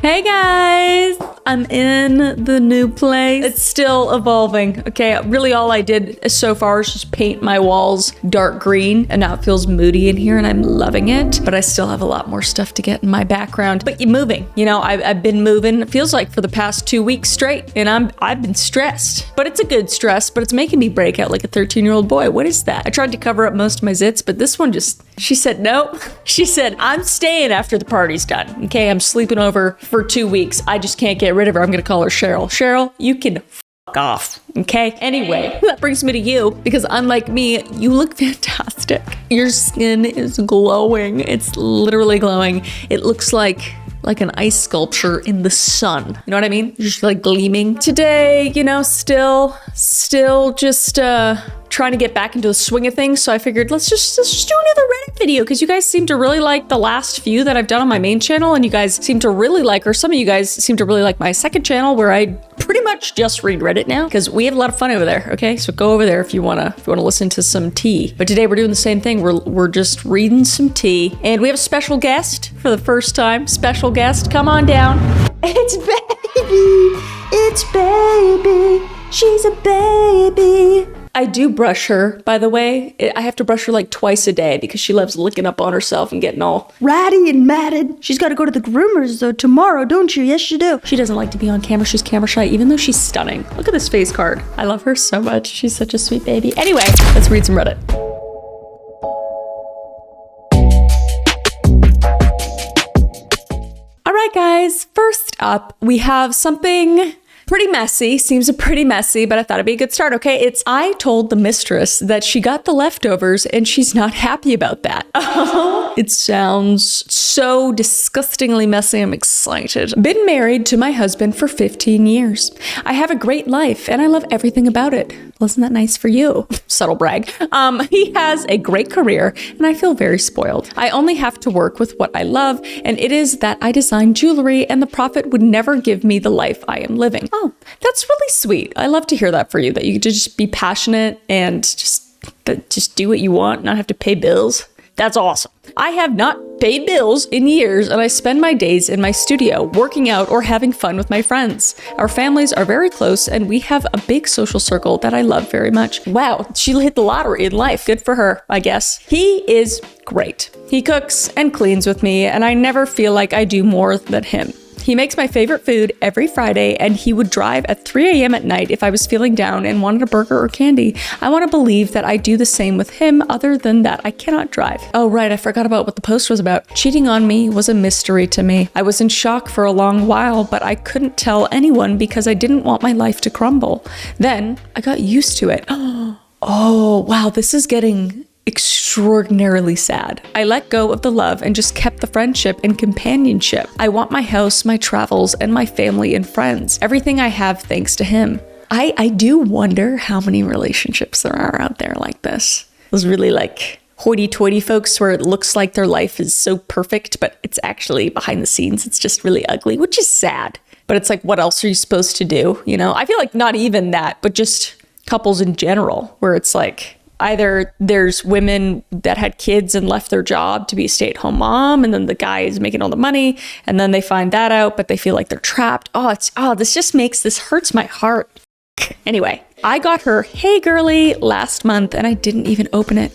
Hey guys, I'm in the new place. It's still evolving, okay? Really all I did so far is just paint my walls dark green, and now it feels moody in here and I'm loving it, but I still have a lot more stuff to get in my background. But you're moving, you know, I've been moving, it feels like for the past 2 weeks straight, and I've been stressed. But it's a good stress, but it's making me break out like a 13-year-old boy. What is that? I tried to cover up most of my zits, but this one just, she said no. She said, I'm staying after the party's done, okay? I'm sleeping over for 2 weeks. I just can't get rid of her. I'm gonna call her Cheryl. Cheryl, you can fuck off, okay? Anyway, that brings me to you, because unlike me, you look fantastic. Your skin is glowing. It's literally glowing. It looks like an ice sculpture in the sun. You know what I mean? You're just like gleaming. Today, you know, still just trying to get back into the swing of things. So I figured let's just do another Reddit video, because you guys seem to really like the last few that I've done on my main channel, and you guys seem to really like, or some of you guys seem to really like my second channel where I pretty much just read Reddit now, because we have a lot of fun over there. Okay, so go over there if you wanna listen to some tea. But today we're doing the same thing. We're just reading some tea, and we have a special guest for the first time. Special guest, come on down. It's baby. It's baby. She's a baby. I do brush her, by the way. I have to brush her like twice a day because she loves licking up on herself and getting all ratty and matted. She's got to go to the groomers though tomorrow, don't you? Yes, you do. She doesn't like to be on camera. She's camera shy, even though she's stunning. Look at this face card. I love her so much. She's such a sweet baby. Anyway, let's read some Reddit. All right, guys. First up, we have something pretty messy, seems pretty messy, but I thought it'd be a good start, okay? It's, I told the mistress that she got the leftovers and she's not happy about that. It sounds so disgustingly messy. I'm excited. Been married to my husband for 15 years. I have a great life and I love everything about it. Wasn't that nice for you? Subtle brag. He has a great career and I feel very spoiled. I only have to work with what I love, and it is that I design jewelry and the profit would never give me the life I am living. Oh, that's really sweet. I love to hear that for you, that you could just be passionate and just do what you want, not have to pay bills. That's awesome. I have not paid bills in years, and I spend my days in my studio working out or having fun with my friends. Our families are very close, and we have a big social circle that I love very much. Wow, she hit the lottery in life. Good for her, I guess. He is great. He cooks and cleans with me, and I never feel like I do more than him. He makes my favorite food every Friday, and he would drive at 3 a.m. at night if I was feeling down and wanted a burger or candy. I want to believe that I do the same with him. Other than that, I cannot drive. Oh, right, I forgot about what the post was about. Cheating on me was a mystery to me. I was in shock for a long while, but I couldn't tell anyone because I didn't want my life to crumble. Then I got used to it. Oh, wow, this is getting extraordinarily sad. I let go of the love and just kept the friendship and companionship. I want my house, my travels, and my family and friends. Everything I have thanks to him. I do wonder how many relationships there are out there like this. Those really like hoity-toity folks where it looks like their life is so perfect, but it's actually behind the scenes, it's just really ugly, which is sad. But it's like, what else are you supposed to do? You know, I feel like not even that, but just couples in general, where it's like, either there's women that had kids and left their job to be a stay-at-home mom, and then the guy is making all the money, and then they find that out, but they feel like they're trapped. This hurts my heart. Anyway, I got her Hey Girly last month and I didn't even open it.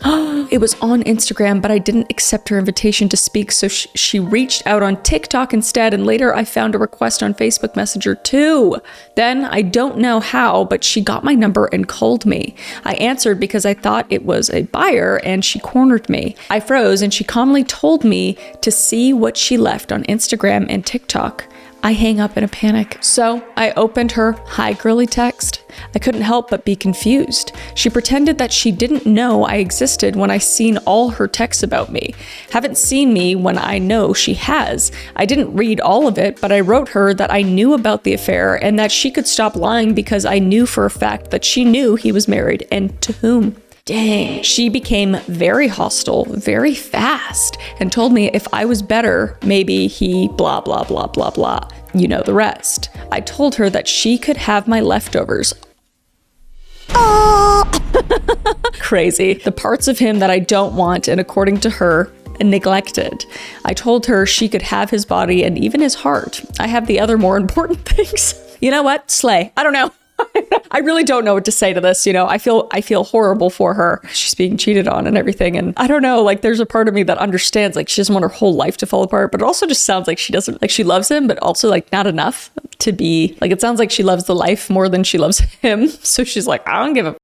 It was on Instagram, but I didn't accept her invitation to speak, so she reached out on TikTok instead, and later I found a request on Facebook Messenger too. Then, I don't know how, but she got my number and called me. I answered because I thought it was a buyer, and she cornered me. I froze, and she calmly told me to see what she left on Instagram and TikTok. I hang up in a panic. So I opened her Hi Girly text. I couldn't help but be confused. She pretended that she didn't know I existed when I seen all her texts about me. Haven't seen me when I know she has. I didn't read all of it, but I wrote her that I knew about the affair and that she could stop lying because I knew for a fact that she knew he was married, and to whom. Dang. She became very hostile very fast and told me if I was better, maybe he blah, blah, blah, blah, blah. You know the rest. I told her that she could have my leftovers. Oh! Crazy. The parts of him that I don't want, and according to her, neglected. I told her she could have his body and even his heart. I have the other more important things. You know what? Slay. I don't know. I really don't know what to say to this. You know, I feel horrible for her. She's being cheated on and everything. And I don't know, like there's a part of me that understands, like she doesn't want her whole life to fall apart, but it also just sounds like she doesn't, like she loves him, but also like not enough to be, like it sounds like she loves the life more than she loves him. So she's like, I don't give a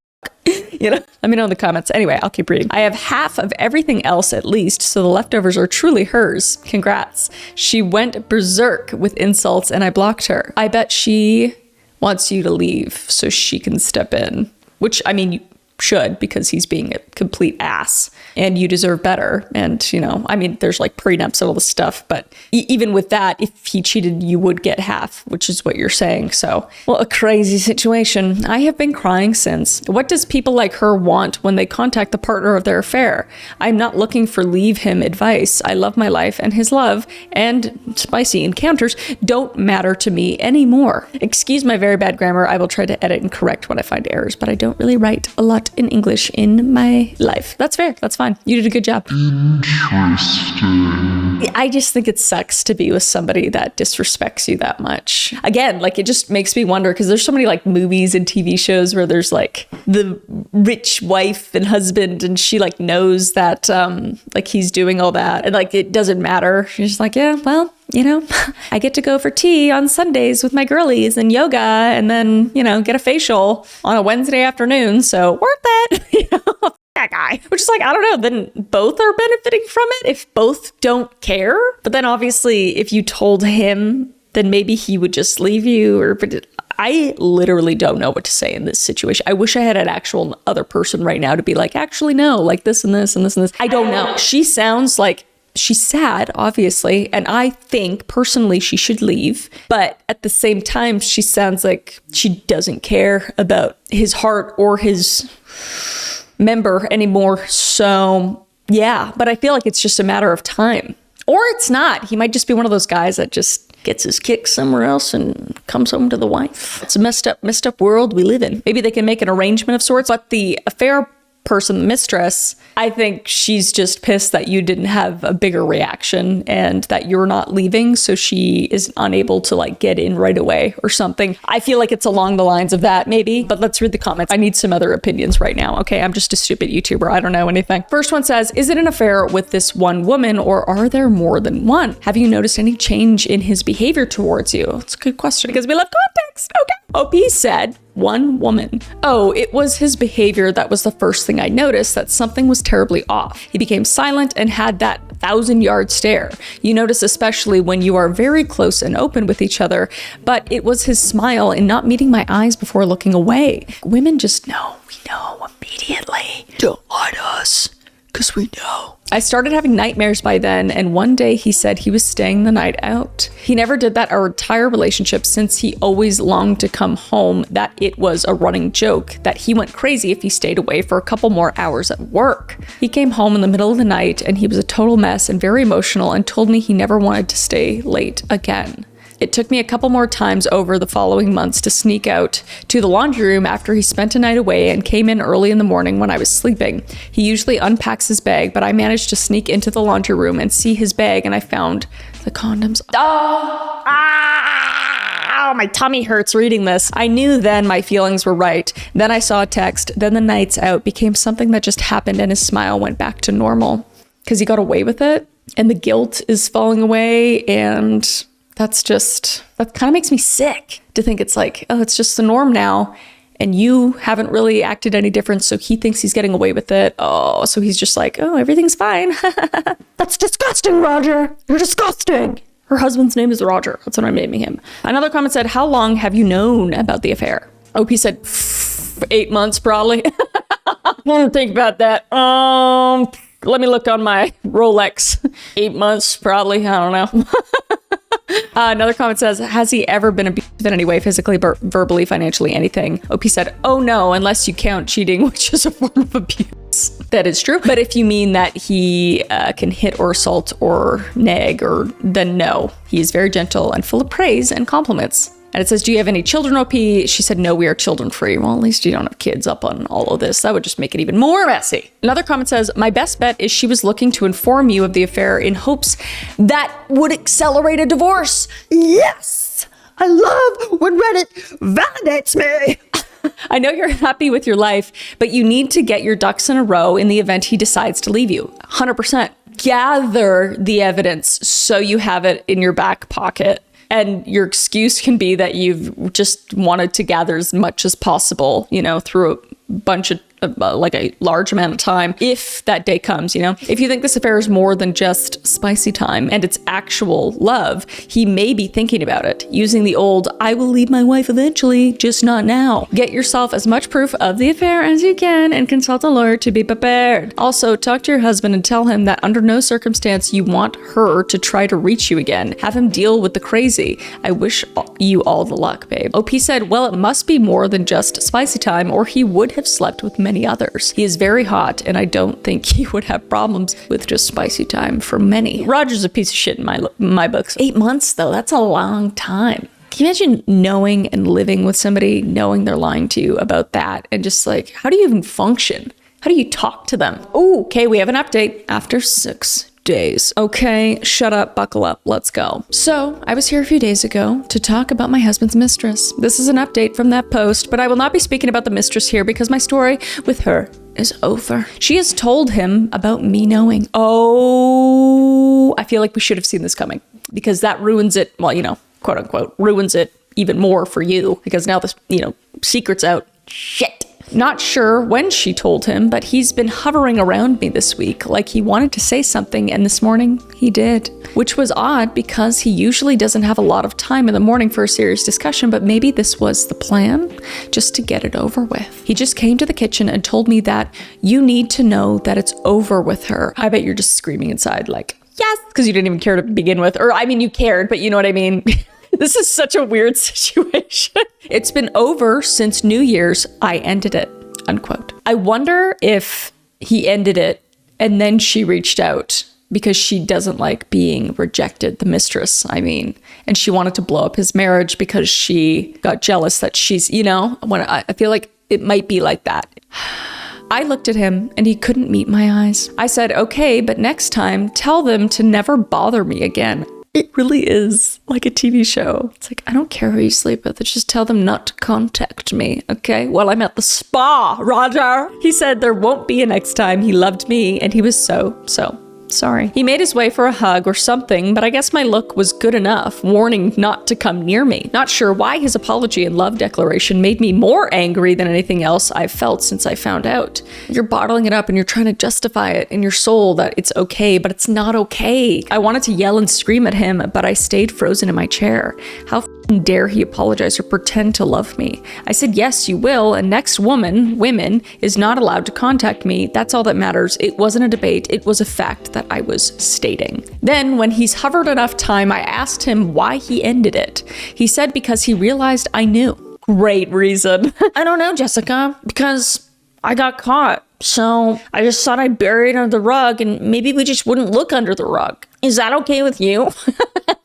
you know, let me know in the comments. Anyway, I'll keep reading. I have half of everything else at least, so the leftovers are truly hers. Congrats. She went berserk with insults and I blocked her. I bet she wants you to leave so she can step in, which I mean, you should, because he's being a complete ass and you deserve better. And, you know, I mean, there's like prenups and all this stuff, but even with that, if he cheated, you would get half, which is what you're saying. So, well, a crazy situation. I have been crying since. What does people like her want when they contact the partner of their affair? I'm not looking for leave him advice. I love my life, and his love and spicy encounters don't matter to me anymore. Excuse my very bad grammar. I will try to edit and correct when I find errors, but I don't really write a lot in English in my life. That's fair. That's fine. You did a good job. Interesting. I just think it sucks to be with somebody that disrespects you that much. Again, like it just makes me wonder, because there's so many like movies and TV shows where there's like the rich wife and husband and she like knows that like he's doing all that and like it doesn't matter. She's just like, yeah, well, you know, I get to go for tea on Sundays with my girlies and yoga and then, you know, get a facial on a Wednesday afternoon. So worth it. You know, that guy. Which is like, I don't know, then both are benefiting from it if both don't care. But then obviously if you told him, then maybe he would just leave you or... But I literally don't know what to say in this situation. I wish I had an actual other person right now to be like, actually, no, like this and this and this and this. I don't know. She sounds like she's sad, obviously, and I think personally she should leave. But at the same time, she sounds like she doesn't care about his heart or his member anymore. So yeah, but I feel like it's just a matter of time. Or it's not. He might just be one of those guys that just gets his kicks somewhere else and comes home to the wife. It's a messed up world we live in. Maybe they can make an arrangement of sorts, but the affair person, the mistress, I think she's just pissed that you didn't have a bigger reaction and that you're not leaving, so she is unable to like get in right away or something. I feel like it's along the lines of that maybe, but let's read the comments. I need some other opinions right now. Okay, I'm just a stupid YouTuber. I don't know anything. First one says, is it an affair with this one woman or are there more than one? Have you noticed any change in his behavior towards you? It's a good question because we love context. Okay. OP said, one woman. Oh, it was his behavior that was the first thing I noticed, that something was terribly off. He became silent and had that 1,000-yard stare. You notice especially when you are very close and open with each other, but it was his smile and not meeting my eyes before looking away. Women just know. We know immediately. Don't lie to us, because we know. I started having nightmares by then, and one day he said he was staying the night out. He never did that our entire relationship since he always longed to come home, that it was a running joke, that he went crazy if he stayed away for a couple more hours at work. He came home in the middle of the night and he was a total mess and very emotional and told me he never wanted to stay late again. It took me a couple more times over the following months to sneak out to the laundry room after he spent a night away and came in early in the morning when I was sleeping. He usually unpacks his bag, but I managed to sneak into the laundry room and see his bag, and I found the condoms. Oh, my tummy hurts reading this. I knew then my feelings were right. Then I saw a text. Then the nights out became something that just happened and his smile went back to normal. Because he got away with it, and the guilt is falling away, and... that kind of makes me sick to think it's like, oh, it's just the norm now. And you haven't really acted any different. So he thinks he's getting away with it. Oh, so he's just like, oh, everything's fine. That's disgusting, Roger. You're disgusting. Her husband's name is Roger. That's what I'm naming him. Another comment said, how long have you known about the affair? OP said, 8 months, probably. I want to think about that. Let me look on my Rolex. 8 months, probably. I don't know. Another comment says, has he ever been abusive in any way, physically, verbally, financially, anything? OP said, oh no, unless you count cheating, which is a form of abuse. That is true. But if you mean that he can hit or assault or nag, or then no. He is very gentle and full of praise and compliments. And it says, do you have any children, OP? She said, no, we are children free. Well, at least you don't have kids up on all of this. That would just make it even more messy. Another comment says, my best bet is she was looking to inform you of the affair in hopes that would accelerate a divorce. Yes! I love when Reddit validates me. I know you're happy with your life, but you need to get your ducks in a row in the event he decides to leave you. 100%. Gather the evidence so you have it in your back pocket. And your excuse can be that you've just wanted to gather as much as possible, through a bunch of like a large amount of time, if that day comes. If you think this affair is more than just spicy time and it's actual love, he may be thinking about it, using the old, I will leave my wife eventually, just not now. Get yourself as much proof of the affair as you can and consult a lawyer to be prepared. Also, talk to your husband and tell him that under no circumstance you want her to try to reach you again. Have him deal with the crazy. I wish you all the luck, babe. OP said, well, it must be more than just spicy time or he would have slept with many others. He is very hot, and I don't think he would have problems with just spicy time for many. Roger's a piece of shit in my books. 8 months, though, that's a long time. Can you imagine knowing and living with somebody, knowing they're lying to you about that, and just like, how do you even function? How do you talk to them? Oh, okay, we have an update after 6 days. Okay, shut up, buckle up, let's go. So, I was here a few days ago to talk about my husband's mistress. This is an update from that post, but I will not be speaking about the mistress here because my story with her is over. She has told him about me knowing. Oh, I feel like we should have seen this coming because that ruins it, well, quote unquote, ruins it even more for you because now this, secret's out. Shit. Not sure when she told him, but he's been hovering around me this week like he wanted to say something, and this morning he did. Which was odd because he usually doesn't have a lot of time in the morning for a serious discussion, but maybe this was the plan, just to get it over with. He just came to the kitchen and told me that you need to know that it's over with her. I bet you're just screaming inside like, yes, because you didn't even care to begin with. Or I mean, you cared, but you know what I mean? This is such a weird situation. It's been over since New Year's. I ended it, unquote. I wonder if he ended it and then she reached out because she doesn't like being rejected, the mistress, and she wanted to blow up his marriage because she got jealous that she's, when I feel like it might be like that. I looked at him and he couldn't meet my eyes. I said, okay, but next time tell them to never bother me again. It really is like a TV show. It's like, I don't care who you sleep with. Just tell them not to contact me, okay? While I'm at the spa, Roger. He said there won't be a next time. He loved me and he was so sorry. He made his way for a hug or something, but I guess my look was good enough, warning not to come near me. Not sure why his apology and love declaration made me more angry than anything else I've felt since I found out. You're bottling it up and you're trying to justify it in your soul that it's okay, but it's not okay. I wanted to yell and scream at him, but I stayed frozen in my chair. How dare he apologize or pretend to love me? I said, yes, you will, and next women, is not allowed to contact me. That's all that matters. It wasn't a debate. It was a fact that I was stating. Then, when he's hovered enough time, I asked him why he ended it. He said because he realized I knew. Great reason. I don't know, Jessica, because I got caught. So I just thought I'd bury it under the rug and maybe we just wouldn't look under the rug. Is that okay with you?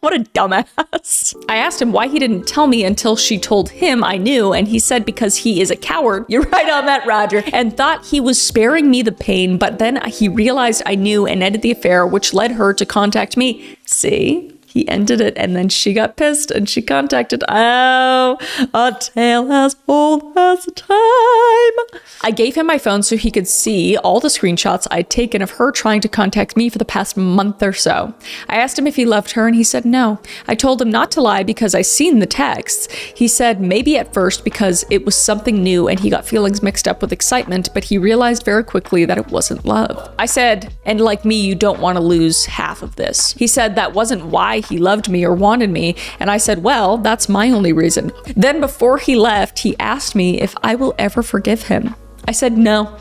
What a dumbass. I asked him why he didn't tell me until she told him I knew, and he said because he is a coward. You're right on that, Roger. And thought he was sparing me the pain, but then he realized I knew and ended the affair, which led her to contact me. See? He ended it and then she got pissed and she contacted. Oh, a tale as old as time. I gave him my phone so he could see all the screenshots I'd taken of her trying to contact me for the past month or so. I asked him if he loved her and he said no. I told him not to lie because I seen the texts. He said maybe at first because it was something new and he got feelings mixed up with excitement, but he realized very quickly that it wasn't love. I said, and like me, you don't want to lose half of this. He said that wasn't why he loved me or wanted me, and I said, well, that's my only reason. Then before he left, he asked me if I will ever forgive him. I said no.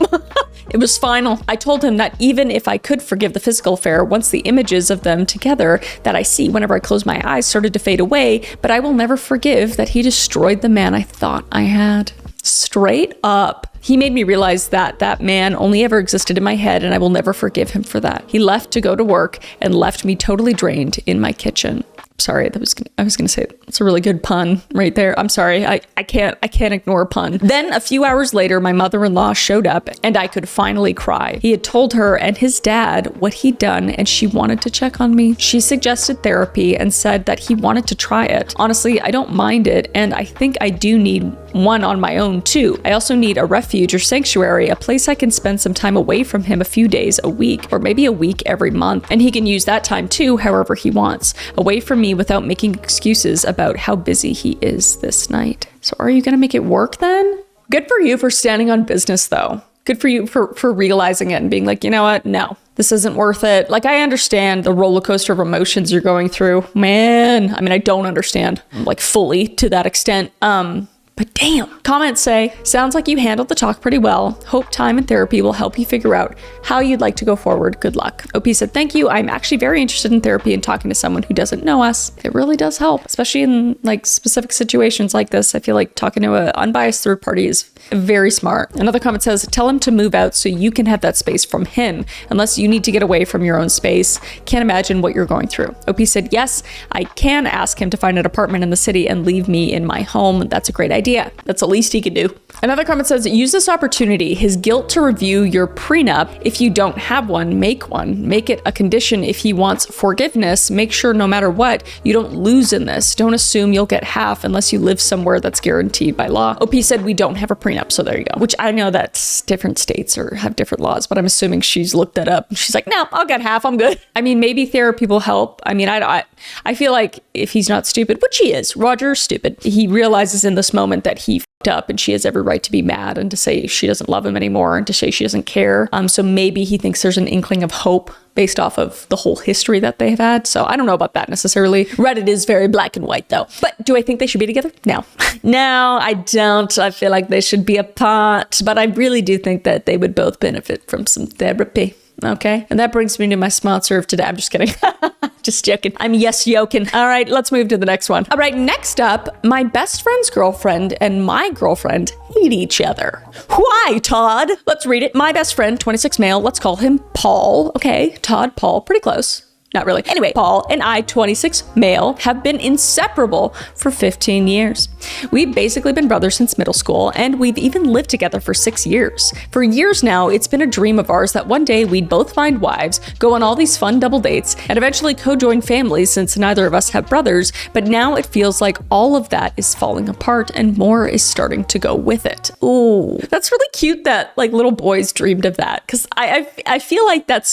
It was final. I told him that even if I could forgive the physical affair, once the images of them together that I see whenever I close my eyes started to fade away, but I will never forgive that he destroyed the man I thought I had. Straight up. He made me realize that that man only ever existed in my head, and I will never forgive him for that. He left to go to work and left me totally drained in my kitchen. Sorry, I was gonna say it's a really good pun right there. I'm sorry, I can't ignore a pun. Then a few hours later, my mother-in-law showed up and I could finally cry. He had told her and his dad what he'd done and she wanted to check on me. She suggested therapy and said that he wanted to try it. Honestly, I don't mind it, and I think I do need one on my own too. I also need a refuge or sanctuary, a place I can spend some time away from him a few days a week, or maybe a week every month, and he can use that time too however he wants, away from me without making excuses about how busy he is this night. So are you gonna make it work then? Good for you for standing on business though. Good for you for realizing it and being like, you know what? No, this isn't worth it. Like, I understand the roller coaster of emotions you're going through. Man, I mean, I don't understand like fully to that extent. But damn. Comments say, sounds like you handled the talk pretty well. Hope time and therapy will help you figure out how you'd like to go forward. Good luck. OP said, thank you. I'm actually very interested in therapy and talking to someone who doesn't know us. It really does help, especially in like specific situations like this. I feel like talking to an unbiased third party is very smart. Another comment says, tell him to move out so you can have that space from him, unless you need to get away from your own space. Can't imagine what you're going through. OP said, yes, I can ask him to find an apartment in the city and leave me in my home. That's a great idea. That's the least he could do. Another comment says, use this opportunity, his guilt to review your prenup. If you don't have one, make one. Make it a condition if he wants forgiveness. Make sure no matter what, you don't lose in this. Don't assume you'll get half unless you live somewhere that's guaranteed by law. OP said, we don't have a prenup, so there you go. Which I know that different states or have different laws, but I'm assuming she's looked that up. She's like, no, I'll get half, I'm good. I mean, maybe therapy will help. I mean, I feel like if he's not stupid, which he is, Roger's stupid, he realizes in this moment that he f***ed up and she has every right to be mad and to say she doesn't love him anymore and to say she doesn't care. So maybe he thinks there's an inkling of hope based off of the whole history that they've had. So I don't know about that necessarily. Reddit is very black and white though. But do I think they should be together? No. No, I don't. I feel like they should be apart, but I really do think that they would both benefit from some therapy. Okay. And that brings me to my sponsor of today. I'm just kidding. Just joking. I'm yoking. All right, let's move to the next one. All right, next up, my best friend's girlfriend and my girlfriend hate each other. Why, Todd? Let's read it. My best friend, 26 male, let's call him Paul. Okay, Todd, Paul, pretty close. Not really. Anyway, Paul and I, 26 male, have been inseparable for 15 years. We've basically been brothers since middle school, and we've even lived together for 6 years. For years now, it's been a dream of ours that one day we'd both find wives, go on all these fun double dates, and eventually co-join families since neither of us have brothers, but now it feels like all of that is falling apart and more is starting to go with it. Ooh, that's really cute that like little boys dreamed of that, because I feel like that's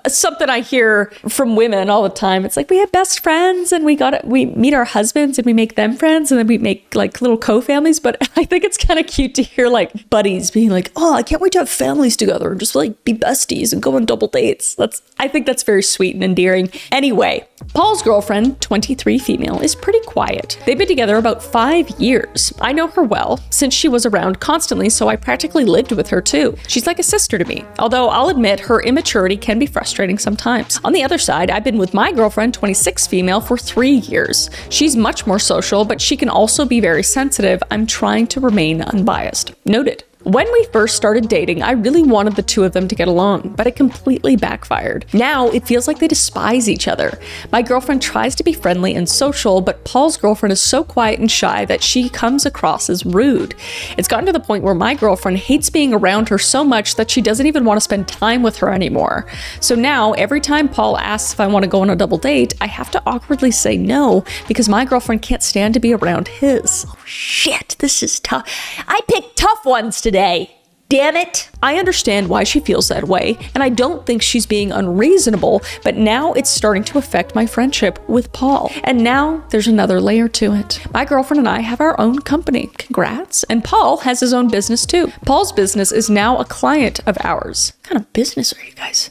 something I hear from women all the time. It's like, we have best friends and we meet our husbands and we make them friends and then we make like little co-families. But I think it's kind of cute to hear like buddies being like, oh, I can't wait to have families together and just like be besties and go on double dates. I think that's very sweet and endearing. Anyway, Paul's girlfriend, 23 female, is pretty quiet. They've been together about 5 years. I know her well since she was around constantly, so I practically lived with her too. She's like a sister to me, although I'll admit her immaturity can be frustrating sometimes. On the other side, I've been with my girlfriend, 26 female, for 3 years. She's much more social, but she can also be very sensitive. I'm trying to remain unbiased. Noted. When we first started dating, I really wanted the two of them to get along, but it completely backfired. Now it feels like they despise each other. My girlfriend tries to be friendly and social, but Paul's girlfriend is so quiet and shy that she comes across as rude. It's gotten to the point where my girlfriend hates being around her so much that she doesn't even want to spend time with her anymore. So now every time Paul asks if I want to go on a double date, I have to awkwardly say no because my girlfriend can't stand to be around his. Oh shit, this is tough. I picked tough ones today. Damn it. I understand why she feels that way, and I don't think she's being unreasonable, but now it's starting to affect my friendship with Paul. And now there's another layer to it. My girlfriend and I have our own company. Congrats. And Paul has his own business too. Paul's business is now a client of ours. What kind of business are you guys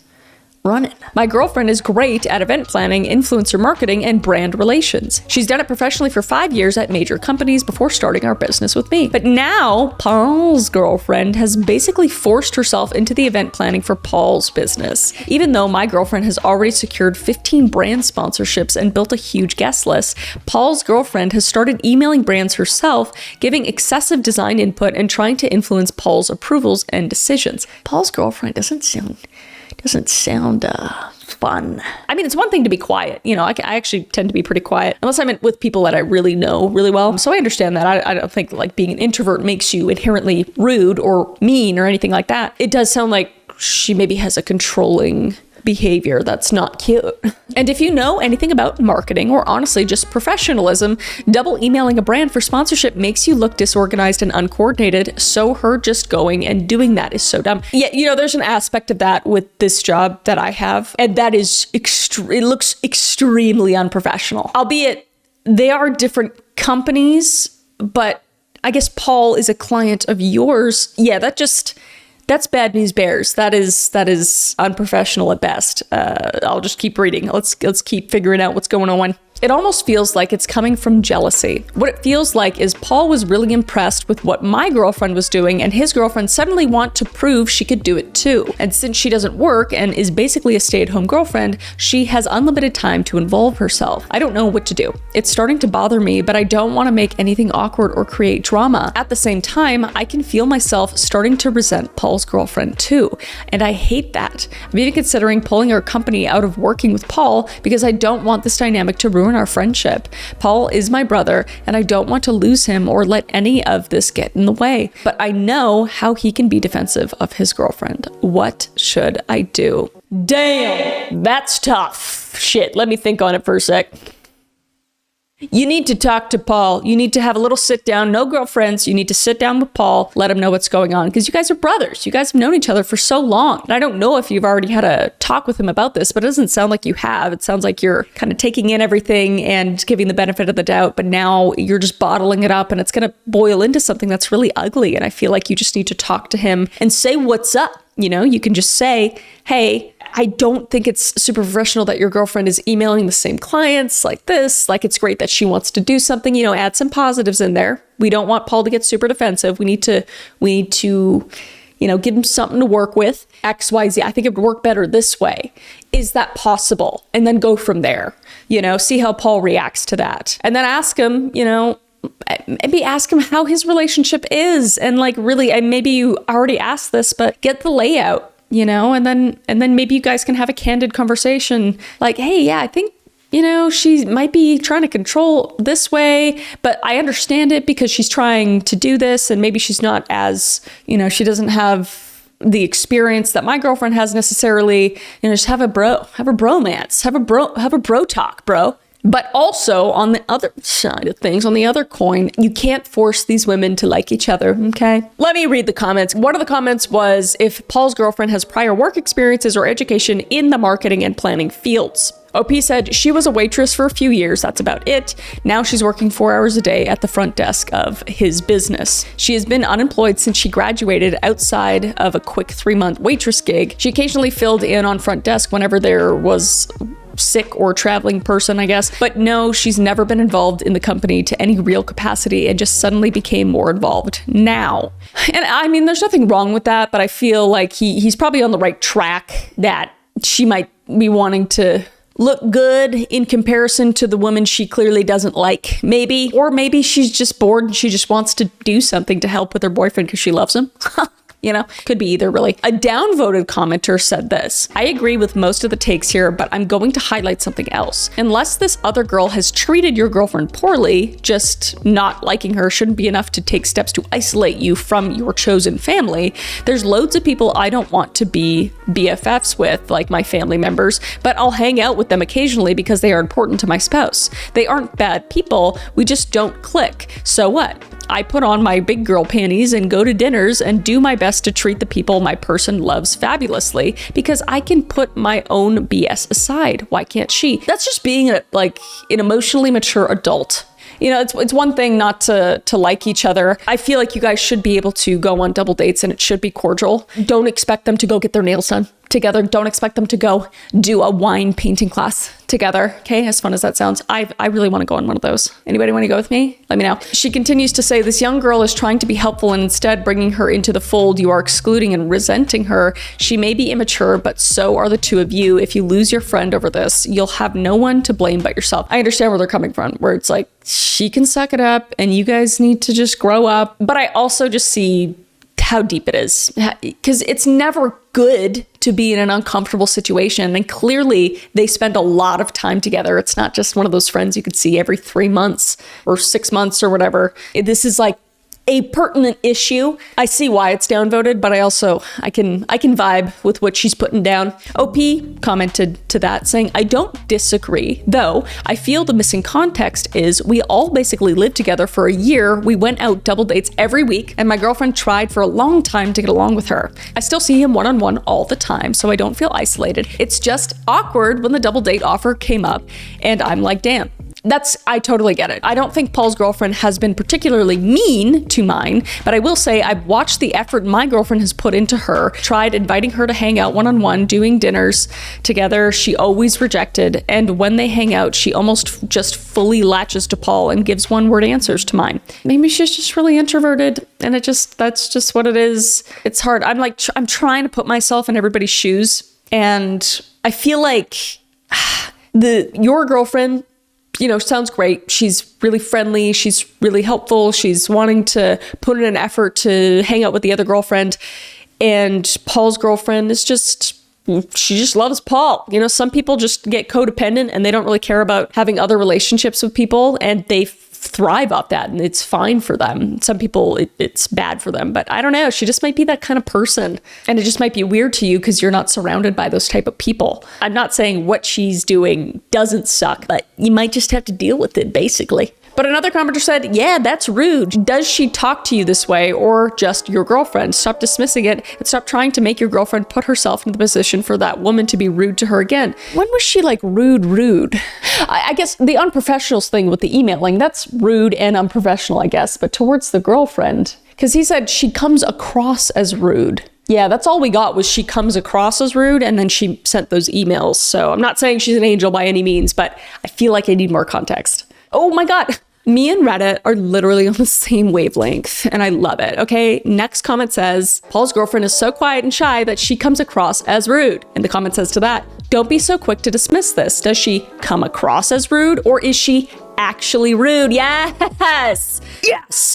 running? My girlfriend is great at event planning, influencer marketing, and brand relations. She's done it professionally for 5 years at major companies before starting our business with me. But now Paul's girlfriend has basically forced herself into the event planning for Paul's business. Even though my girlfriend has already secured 15 brand sponsorships and built a huge guest list, Paul's girlfriend has started emailing brands herself, giving excessive design input and trying to influence Paul's approvals and decisions. Paul's girlfriend doesn't sound fun. I mean, it's one thing to be quiet. You know, I actually tend to be pretty quiet unless I'm with people that I really know really well. So I understand that. I don't think like being an introvert makes you inherently rude or mean or anything like that. It does sound like she maybe has a controlling behavior that's not cute. And if you know anything about marketing or honestly just professionalism, double emailing a brand for sponsorship makes you look disorganized and uncoordinated. So her just going and doing that is so dumb. Yeah, you know, there's an aspect of that with this job that I have, and that is it looks extremely unprofessional. Albeit they are different companies, but I guess Paul is a client of yours. Yeah, that's bad news bears. That is unprofessional at best. I'll just keep reading. Let's keep figuring out what's going on. It almost feels like it's coming from jealousy. What it feels like is Paul was really impressed with what my girlfriend was doing, and his girlfriend suddenly want to prove she could do it too. And since she doesn't work and is basically a stay-at-home girlfriend, she has unlimited time to involve herself. I don't know what to do. It's starting to bother me, but I don't want to make anything awkward or create drama. At the same time, I can feel myself starting to resent Paul's girlfriend too, and I hate that. I'm even considering pulling our company out of working with Paul because I don't want this dynamic to ruin our friendship. Paul is my brother, and I don't want to lose him or let any of this get in the way. But I know how he can be defensive of his girlfriend. What should I do? Damn, that's tough. Shit, let me think on it for a sec. You need to talk to Paul. You need to have a little sit down. No girlfriends. You need to sit down with Paul, let him know what's going on, because you guys are brothers. You guys have known each other for so long. And I don't know if you've already had a talk with him about this, but it doesn't sound like you have. It sounds like you're kind of taking in everything and giving the benefit of the doubt, but now you're just bottling it up and it's going to boil into something that's really ugly. And I feel like you just need to talk to him and say what's up. You know, you can just say, hey, I don't think it's super professional that your girlfriend is emailing the same clients like this. Like, it's great that she wants to do something, you know, add some positives in there. We don't want Paul to get super defensive. We need to, you know, give him something to work with. XYZ. I think it would work better this way. Is that possible? And then go from there, you know, see how Paul reacts to that. And then ask him, you know, maybe ask him how his relationship is. And like, really, and maybe you already asked this, but get the layout. You know, and then maybe you guys can have a candid conversation like, hey, yeah, I think, you know, she might be trying to control this way, but I understand it because she's trying to do this, and maybe she's not as, you know, she doesn't have the experience that my girlfriend has necessarily. You know, just have a bromance, have a bro talk, bro. But also on the other side of things, on the other coin, you can't force these women to like each other, okay? Let me read the comments. One of the comments was if Paul's girlfriend has prior work experiences or education in the marketing and planning fields. OP said she was a waitress for a few years, that's about it. Now she's working 4 hours a day at the front desk of his business. She has been unemployed since she graduated outside of a quick 3-month waitress gig. She occasionally filled in on front desk whenever there was sick or traveling person, I guess. But no, she's never been involved in the company to any real capacity and just suddenly became more involved now. And I mean, there's nothing wrong with that, but I feel like he's probably on the right track that she might be wanting to look good in comparison to the woman she clearly doesn't like, maybe. Or maybe she's just bored and she just wants to do something to help with her boyfriend because she loves him. You know, could be either, really. A downvoted commenter said this: I agree with most of the takes here, but I'm going to highlight something else. Unless this other girl has treated your girlfriend poorly, just not liking her shouldn't be enough to take steps to isolate you from your chosen family. There's loads of people I don't want to be BFFs with, like my family members, but I'll hang out with them occasionally because they are important to my spouse. They aren't bad people, we just don't click. So what? I put on my big girl panties and go to dinners and do my best to treat the people my person loves fabulously because I can put my own BS aside. Why can't she? That's just being an emotionally mature adult. You know, it's one thing not to like each other. I feel like you guys should be able to go on double dates and it should be cordial. Don't expect them to go get their nails done together. Don't expect them to go do a wine painting class together. Okay, as fun as that sounds, I really want to go on one of those. Anybody want to go with me? Let me know. She continues to say, this young girl is trying to be helpful and instead bringing her into the fold, you are excluding and resenting her. She may be immature, but so are the two of you. If you lose your friend over this, you'll have no one to blame but yourself. I understand where they're coming from, where it's like, she can suck it up and you guys need to just grow up. But I also just see how deep it is, because it's never good to be in an uncomfortable situation. And clearly they spend a lot of time together. It's not just one of those friends you could see every 3 months or 6 months or whatever. This is like a pertinent issue. I see why it's downvoted, but I can vibe with what she's putting down. OP commented to that saying, I don't disagree, though I feel the missing context is we all basically lived together for a year. We went out double dates every week, and my girlfriend tried for a long time to get along with her. I still see him one-on-one all the time, so I don't feel isolated. It's just awkward when the double date offer came up, and I'm like, damn. I totally get it. I don't think Paul's girlfriend has been particularly mean to mine, but I will say I've watched the effort my girlfriend has put into her, tried inviting her to hang out one-on-one, doing dinners together. She always rejected. And when they hang out, she almost just fully latches to Paul and gives one-word answers to mine. Maybe she's just really introverted and that's just what it is. It's hard. I'm trying to put myself in everybody's shoes, and I feel like your girlfriend, sounds great. She's really friendly. She's really helpful. She's wanting to put in an effort to hang out with the other girlfriend. And Paul's girlfriend is she just loves Paul. Some people just get codependent and they don't really care about having other relationships with people, and they thrive off that, and it's fine for them. Some people, it's bad for them, but I don't know. She just might be that kind of person, and it just might be weird to you because you're not surrounded by those type of people. I'm not saying what she's doing doesn't suck, but you might just have to deal with it, basically. But another commenter said, yeah, that's rude. Does she talk to you this way, or just your girlfriend? Stop dismissing it and stop trying to make your girlfriend put herself in the position for that woman to be rude to her again. When was she like rude? I guess the unprofessionals thing with the emailing, that's rude and unprofessional, I guess, but towards the girlfriend, because he said she comes across as rude. Yeah, that's all we got was she comes across as rude, and then she sent those emails. So I'm not saying she's an angel by any means, but I feel like I need more context. Oh my God. Me and Reddit are literally on the same wavelength, and I love it. Okay, next comment says, Paul's girlfriend is so quiet and shy that she comes across as rude. And the comment says to that, don't be so quick to dismiss this. Does she come across as rude, or is she actually rude? Yes,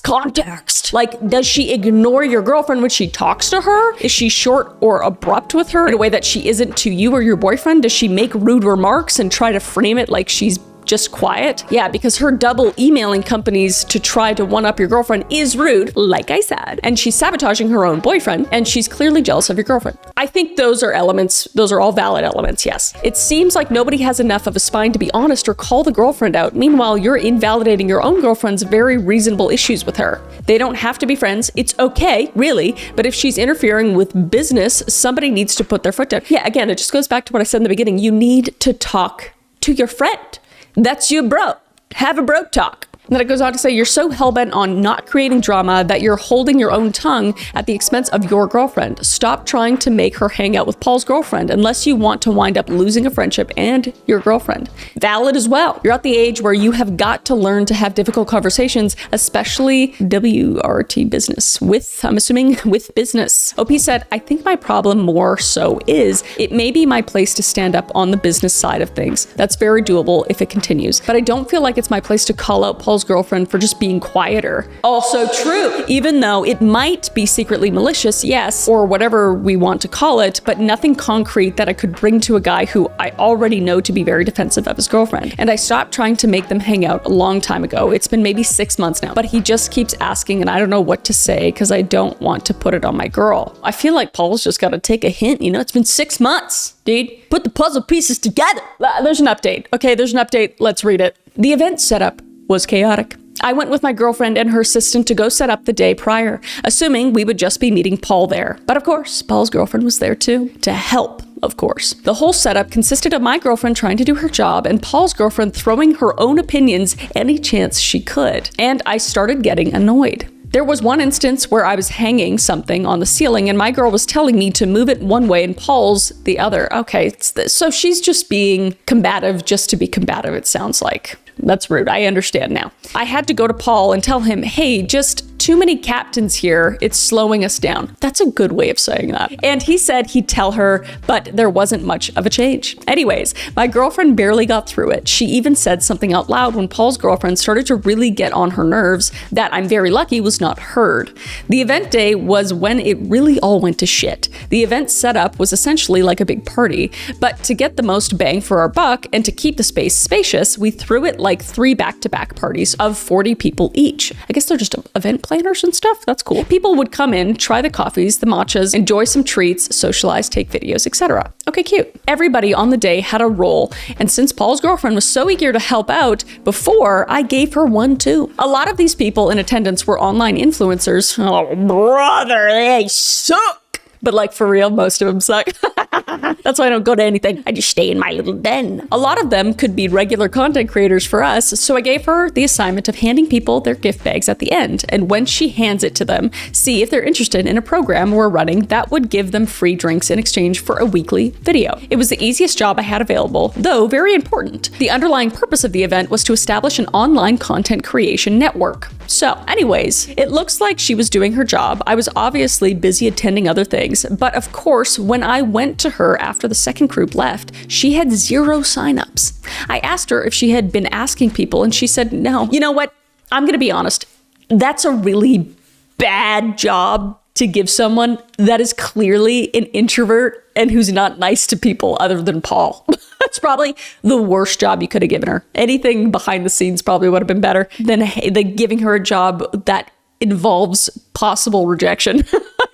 context. Like, does she ignore your girlfriend when she talks to her? Is she short or abrupt with her in a way that she isn't to you or your boyfriend? Does she make rude remarks and try to frame it like she's just quiet? Yeah, because her double emailing companies to try to one-up your girlfriend is rude, like I said, and she's sabotaging her own boyfriend, and she's clearly jealous of your girlfriend. I think those are all valid elements, yes. It seems like nobody has enough of a spine to be honest or call the girlfriend out. Meanwhile, you're invalidating your own girlfriend's very reasonable issues with her. They don't have to be friends. It's okay, really, but if she's interfering with business, somebody needs to put their foot down. Yeah, again, it just goes back to what I said in the beginning. You need to talk to your friend. That's your bro. Have a bro talk. And then it goes on to say, you're so hellbent on not creating drama that you're holding your own tongue at the expense of your girlfriend. Stop trying to make her hang out with Paul's girlfriend unless you want to wind up losing a friendship and your girlfriend. Valid as well. You're at the age where you have got to learn to have difficult conversations, especially WRT business with, I'm assuming, with business. OP said, I think my problem more so is it may be my place to stand up on the business side of things. That's very doable if it continues, but I don't feel like it's my place to call out Paul's girlfriend for just being quieter. Also true. Even though it might be secretly malicious, yes, or whatever we want to call it, but nothing concrete that I could bring to a guy who I already know to be very defensive of his girlfriend. And I stopped trying to make them hang out a long time ago. It's been maybe 6 months now, but he just keeps asking and I don't know what to say because I don't want to put it on my girl. I feel like Paul's just got to take a hint. It's been 6 months, dude. Put the puzzle pieces together. There's an update. Okay, there's an update. Let's read it. The event setup was chaotic. I went with my girlfriend and her assistant to go set up the day prior, assuming we would just be meeting Paul there. But of course, Paul's girlfriend was there too, to help, of course. The whole setup consisted of my girlfriend trying to do her job and Paul's girlfriend throwing her own opinions any chance she could. And I started getting annoyed. There was one instance where I was hanging something on the ceiling and my girl was telling me to move it one way and Paul's the other. Okay, so she's just being combative just to be combative, it sounds like. That's rude. I understand now. I had to go to Paul and tell him, hey, just too many captains here. It's slowing us down. That's a good way of saying that. And he said he'd tell her, but there wasn't much of a change. Anyways, my girlfriend barely got through it. She even said something out loud when Paul's girlfriend started to really get on her nerves that I'm very lucky was not heard. The event day was when it really all went to shit. The event setup was essentially like a big party, but to get the most bang for our buck and to keep the space spacious, we threw it like 3 back-to-back parties of 40 people each. I guess they're just event planners and stuff. That's cool. People would come in, try the coffees, the matchas, enjoy some treats, socialize, take videos, etc. Okay, cute. Everybody on the day had a role, and since Paul's girlfriend was so eager to help out before, I gave her one too. A lot of these people in attendance were online influencers. Oh, brother, they suck. But like for real, most of them suck. That's why I don't go to anything. I just stay in my little den. A lot of them could be regular content creators for us, so I gave her the assignment of handing people their gift bags at the end. And when she hands it to them, see if they're interested in a program we're running that would give them free drinks in exchange for a weekly video. It was the easiest job I had available, though very important. The underlying purpose of the event was to establish an online content creation network. So anyways, it looks like she was doing her job. I was obviously busy attending other things, but of course, when I went to her after the second group left, she had 0 signups. I asked her if she had been asking people, and she said no. You know what? I'm gonna be honest. That's a really bad job to give someone that is clearly an introvert and who's not nice to people other than Paul. That's probably the worst job you could have given her. Anything behind the scenes probably would have been better than giving her a job that involves possible rejection.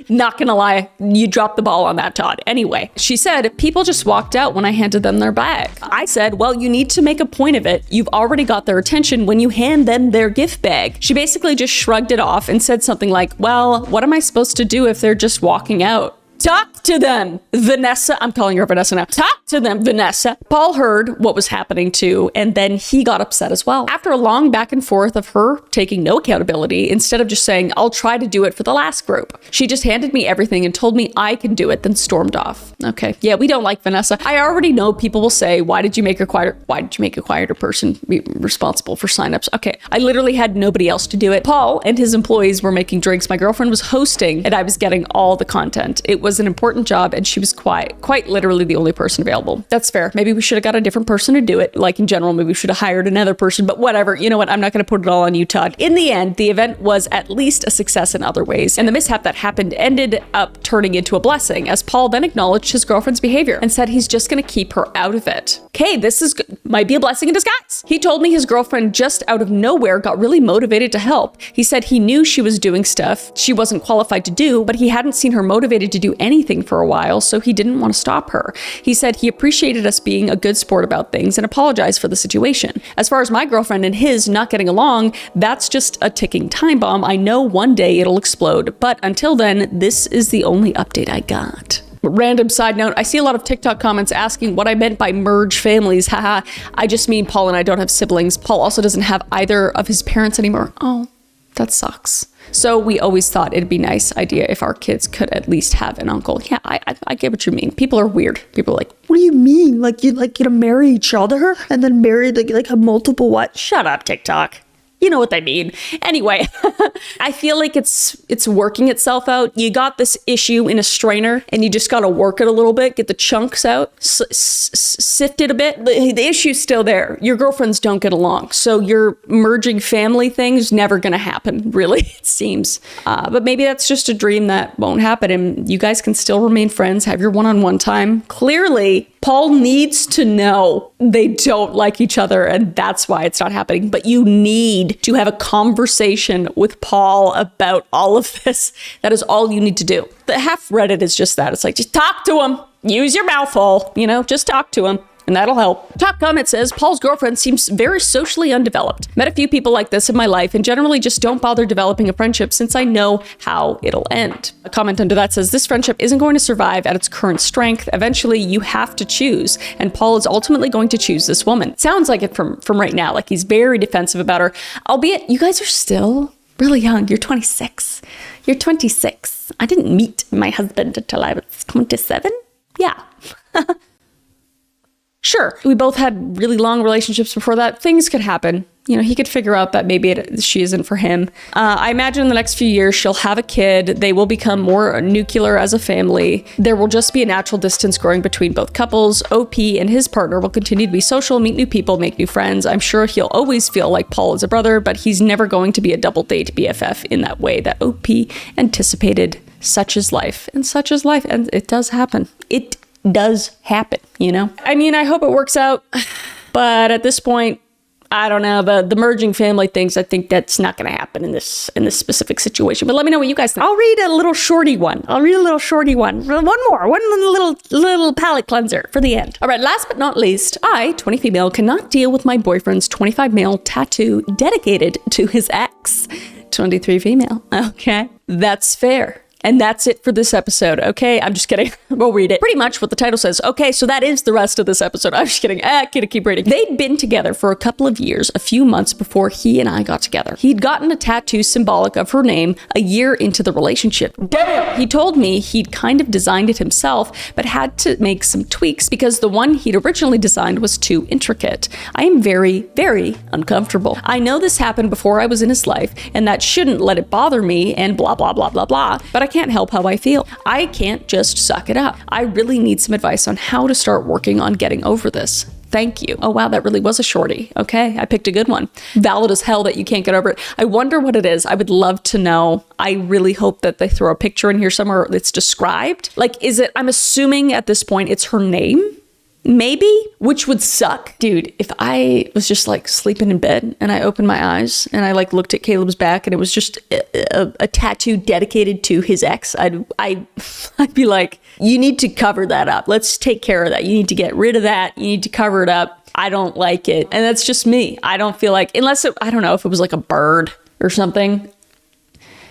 Not gonna lie, you dropped the ball on that, Todd. Anyway, she said, people just walked out when I handed them their bag. I said, well, you need to make a point of it. You've already got their attention when you hand them their gift bag. She basically just shrugged it off and said something like, well, what am I supposed to do if they're just walking out? Talk to them, Vanessa. I'm calling her Vanessa now. Talk to them, Vanessa. Paul heard what was happening too, and then he got upset as well. After a long back and forth of her taking no accountability, instead of just saying, I'll try to do it for the last group, she just handed me everything and told me I can do it, then stormed off. Okay, yeah, we don't like Vanessa. I already know people will say, why did you make a quieter person be responsible for signups? Okay, I literally had nobody else to do it. Paul and his employees were making drinks. My girlfriend was hosting, and I was getting all the content. It was an important job, and she was quite literally the only person available. That's fair. Maybe we should have got a different person to do it. Like in general, maybe we should have hired another person, but whatever. You know what? I'm not going to put it all on you, Todd. In the end, the event was at least a success in other ways, and the mishap that happened ended up turning into a blessing, as Paul then acknowledged his girlfriend's behavior and said he's just going to keep her out of it. Okay, this is might be a blessing in disguise. He told me his girlfriend just out of nowhere got really motivated to help. He said he knew she was doing stuff she wasn't qualified to do, but he hadn't seen her motivated to do anything for a while, so he didn't want to stop her. He said he appreciated us being a good sport about things and apologized for the situation. As far as my girlfriend and his not getting along, that's just a ticking time bomb. I know one day it'll explode, but until then, this is the only update I got. Random side note, I see a lot of TikTok comments asking what I meant by merge families. Haha, I just mean Paul and I don't have siblings. Paul also doesn't have either of his parents anymore. Oh, that sucks. So we always thought it'd be a nice idea if our kids could at least have an uncle. Yeah, I get what you mean. People are weird. People are like, What do you mean? Like you're gonna marry each other and then marry like a multiple what? shut up, TikTok. You know what I mean. Anyway, I feel like it's working itself out. You got this issue in a strainer and you just got to work it a little bit, get the chunks out, sift it a bit. The issue's still there. Your girlfriends don't get along. So your merging family thing's never going to happen, really, it seems. But maybe that's just a dream that won't happen and you guys can still remain friends, have your one-on-one time. Clearly, Paul needs to know they don't like each other and that's why it's not happening. But you need to have a conversation with Paul about all of this. That is all you need to do. The half Reddit is just that. It's like, just talk to him. Use your mouth hole, just talk to him. And that'll help. Top comment says, Paul's girlfriend seems very socially undeveloped. Met a few people like this in my life and generally just don't bother developing a friendship since I know how it'll end. A comment under that says, this friendship isn't going to survive at its current strength. Eventually you have to choose. And Paul is ultimately going to choose this woman. Sounds like it from right now. Like he's very defensive about her. Albeit you guys are still really young. You're 26. You're 26. I didn't meet my husband until I was 27. Yeah. Sure, we both had really long relationships before that. Things could happen. You know, he could figure out that maybe she isn't for him. I imagine in the next few years, she'll have a kid. They will become more nuclear as a family. There will just be a natural distance growing between both couples. OP and his partner will continue to be social, meet new people, make new friends. I'm sure he'll always feel like Paul is a brother, but he's never going to be a double date BFF in that way that OP anticipated. Such is life, and such is life. And it does happen. It does happen, you know? I mean, I hope it works out, but at this point, I don't know, the merging family things, I think that's not going to happen in this specific situation. But let me know what you guys think. I'll read a little shorty one. One more. One little palate cleanser for the end. All right, last but not least, I, 20 female, cannot deal with my boyfriend's 25 male tattoo dedicated to his ex. 23 female. Okay, that's fair. And that's it for this episode, okay? I'm just kidding. We'll read it. Pretty much what the title says. Okay, so that is the rest of this episode. I'm just kidding. Keep reading. They'd been together for a couple of years, a few months before he and I got together. He'd gotten a tattoo symbolic of her name a year into the relationship. Damn! He told me he'd kind of designed it himself, but had to make some tweaks because the one he'd originally designed was too intricate. I am very, very uncomfortable. I know this happened before I was in his life, and that shouldn't let it bother me and blah, blah, blah, blah, blah, but I can't help how I feel. I can't just suck it up. I really need some advice on how to start working on getting over this. Thank you. Oh, wow, that really was a shorty. Okay, I picked a good one. Valid as hell that you can't get over it. I wonder what it is. I would love to know. I really hope that they throw a picture in here somewhere that's described. Like, is it, I'm assuming at this point it's her name? Maybe, which would suck. Dude, if I was just like sleeping in bed and I opened my eyes and I like looked at Caleb's back and it was just a tattoo dedicated to his ex, I'd be like, you need to cover that up. Let's take care of that. You need to get rid of that. You need to cover it up. I don't like it. And that's just me. I don't feel like, unless it, I don't know if it was like a bird or something.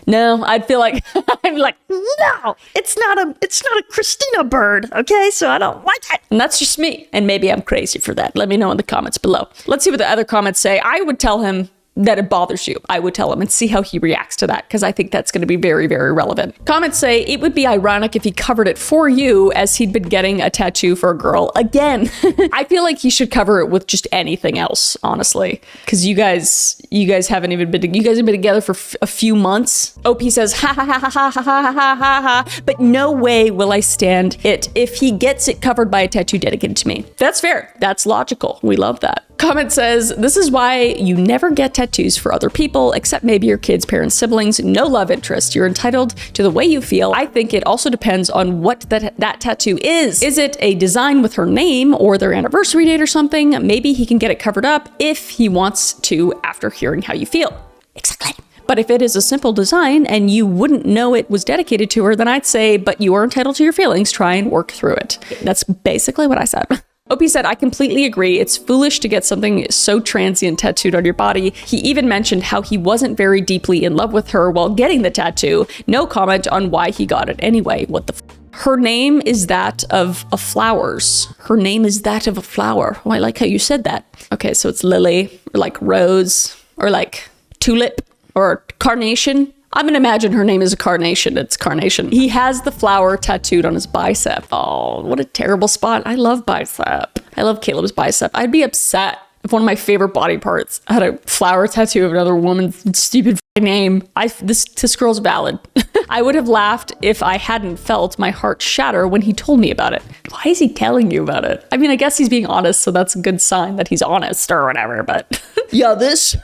No, I'd feel like, I'd be like, no, it's not a Christina bird, okay? So I don't like it. And that's just me. And maybe I'm crazy for that. Let me know in the comments below. Let's see what the other comments say. I would tell him that it bothers you. I would tell him and see how he reacts to that, because I think that's going to be very, very relevant. Comments say it would be ironic if he covered it for you, as he'd been getting a tattoo for a girl again. I feel like he should cover it with just anything else, honestly, because you guys haven't even been, you guys have been together for a few months. OP says, ha ha ha ha ha ha ha ha ha ha, but no way will I stand it if he gets it covered by a tattoo dedicated to me. That's fair. That's logical. We love that. Comment says, this is why you never get tattoos for other people, except maybe your kids, parents, siblings. No love interest. You're entitled to the way you feel. I think it also depends on what that tattoo is. Is it a design with her name or their anniversary date or something? Maybe he can get it covered up if he wants to after hearing how you feel. Exactly. But if it is a simple design and you wouldn't know it was dedicated to her, then I'd say, but you are entitled to your feelings. Try and work through it. That's basically what I said. OP said, I completely agree. It's foolish to get something so transient tattooed on your body. He even mentioned how he wasn't very deeply in love with her while getting the tattoo. No comment on why he got it anyway. What the Her name is that of a flowers. Her name is that of a flower. Oh, I like how you said that. Okay, so it's lily, or like rose, or like tulip, or carnation. I'm gonna imagine her name is a carnation. It's carnation. He has the flower tattooed on his bicep. Oh, what a terrible spot. I love bicep. I love Caleb's bicep. I'd be upset if one of my favorite body parts had a flower tattoo of another woman's stupid name. This girl's valid. I would have laughed if I hadn't felt my heart shatter when he told me about it. Why is he telling you about it? I mean, I guess he's being honest, so that's a good sign that he's honest or whatever, but yeah, this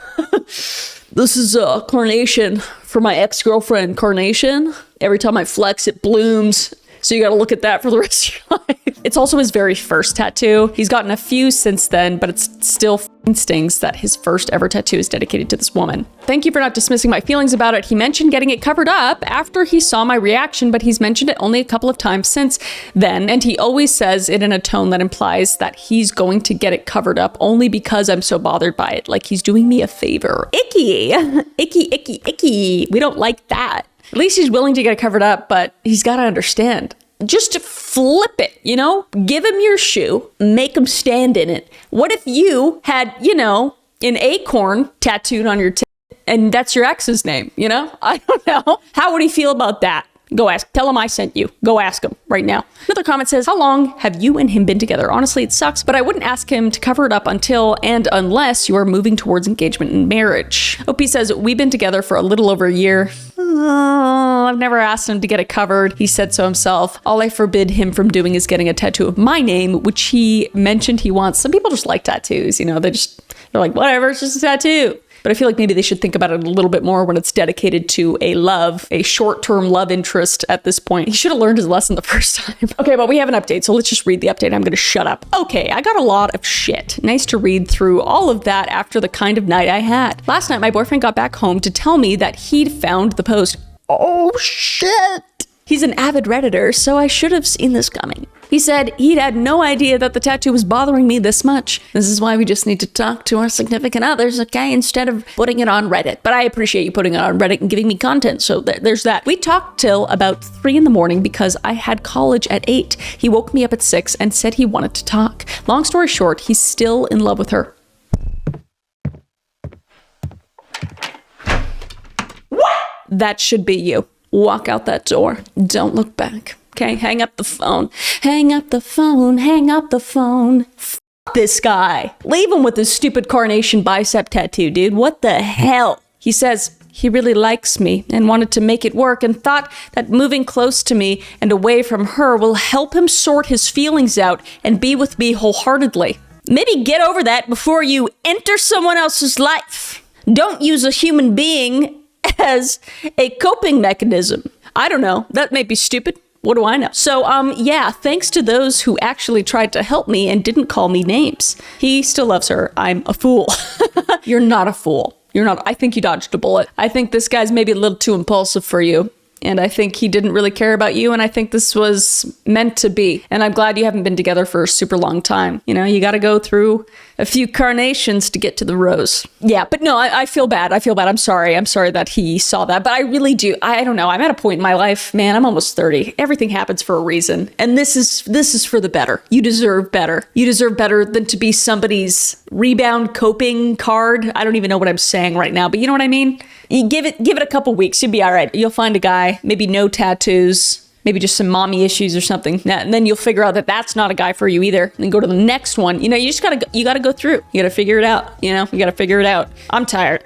is a carnation for my ex-girlfriend, Carnation. Every time I flex, it blooms. So you gotta look at that for the rest of your life. It's also his very first tattoo. He's gotten a few since then, but it still stings that his first ever tattoo is dedicated to this woman. Thank you for not dismissing my feelings about it. He mentioned getting it covered up after he saw my reaction, but he's mentioned it only a couple of times since then, and he always says it in a tone that implies that he's going to get it covered up only because I'm so bothered by it, like he's doing me a favor. Icky! Icky, icky, icky. We don't like that. At least he's willing to get it covered up, but he's got to understand. Just flip it, you know? Give him your shoe, make him stand in it. What if you had, you know, an acorn tattooed on your tit and that's your ex's name, you know? I don't know. How would he feel about that? Go ask. Tell him I sent you. Go ask him right now. Another comment says, how long have you and him been together? Honestly, it sucks, but I wouldn't ask him to cover it up until and unless you are moving towards engagement and marriage. OP says, we've been together for a little over a year. Oh, I've never asked him to get it covered. He said so himself. All I forbid him from doing is getting a tattoo of my name, which he mentioned he wants. Some people just like tattoos, you know, they're like, whatever, it's just a tattoo. But I feel like maybe they should think about it a little bit more when it's dedicated to a short-term love interest at this point. He should have learned his lesson the first time. Okay, but we have an update, so let's just read the update. I'm gonna shut up. Okay, I got a lot of shit. Nice to read through all of that after the kind of night I had. Last night, my boyfriend got back home to tell me that he'd found the post. Oh, shit. He's an avid Redditor, so I should have seen this coming. He said he'd had no idea that the tattoo was bothering me this much. This is why we just need to talk to our significant others, okay, instead of putting it on Reddit. But I appreciate you putting it on Reddit and giving me content, so there's that. We talked till about 3 in the morning because I had college at 8. He woke me up at 6 and said he wanted to talk. Long story short, he's still in love with her. What? That should be you. Walk out that door. Don't look back. Okay, hang up the phone. Hang up the phone. Hang up the phone. F this guy. Leave him with his stupid carnation bicep tattoo, dude. What the hell? He says he really likes me and wanted to make it work and thought that moving close to me and away from her will help him sort his feelings out and be with me wholeheartedly. Maybe get over that before you enter someone else's life. Don't use a human being as a coping mechanism. I don't know. That may be stupid. What do I know? So, yeah, thanks to those who actually tried to help me and didn't call me names. He still loves her. I'm a fool. You're not a fool. You're not. I think you dodged a bullet. I think this guy's maybe a little too impulsive for you. And I think he didn't really care about you. And I think this was meant to be. And I'm glad you haven't been together for a super long time. You know, you got to go through a few carnations to get to the rose. Yeah, but no, I feel bad. I feel bad. I'm sorry. I'm sorry that he saw that. But I really do. I don't know. I'm at a point in my life, man, I'm almost 30. Everything happens for a reason. And this is for the better. You deserve better. You deserve better than to be somebody's rebound coping card. I don't even know what I'm saying right now, but you know what I mean? You give it a couple weeks, you'll be all right. You'll find a guy, maybe no tattoos, maybe just some mommy issues or something. And then you'll figure out that that's not a guy for you either. And then go to the next one. You know, you just gotta go through. You gotta figure it out. You know, you gotta figure it out. I'm tired.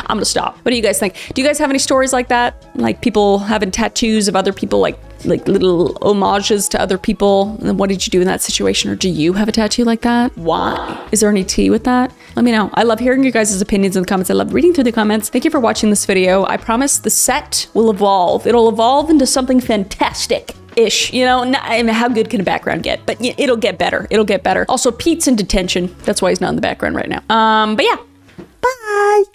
I'm gonna stop. What do you guys think? Do you guys have any stories like that? Like people having tattoos of other people, like little homages to other people? And then what did you do in that situation? Or do you have a tattoo like that? Why? Is there any tea with that? Let me know. I love hearing your guys' opinions in the comments. I love reading through the comments. Thank you for watching this video. I promise the set will evolve. It'll evolve into something fantastic-ish. You know, I mean, how good can a background get? But it'll get better. It'll get better. Also, Pete's in detention. That's why he's not in the background right now. But yeah. Bye.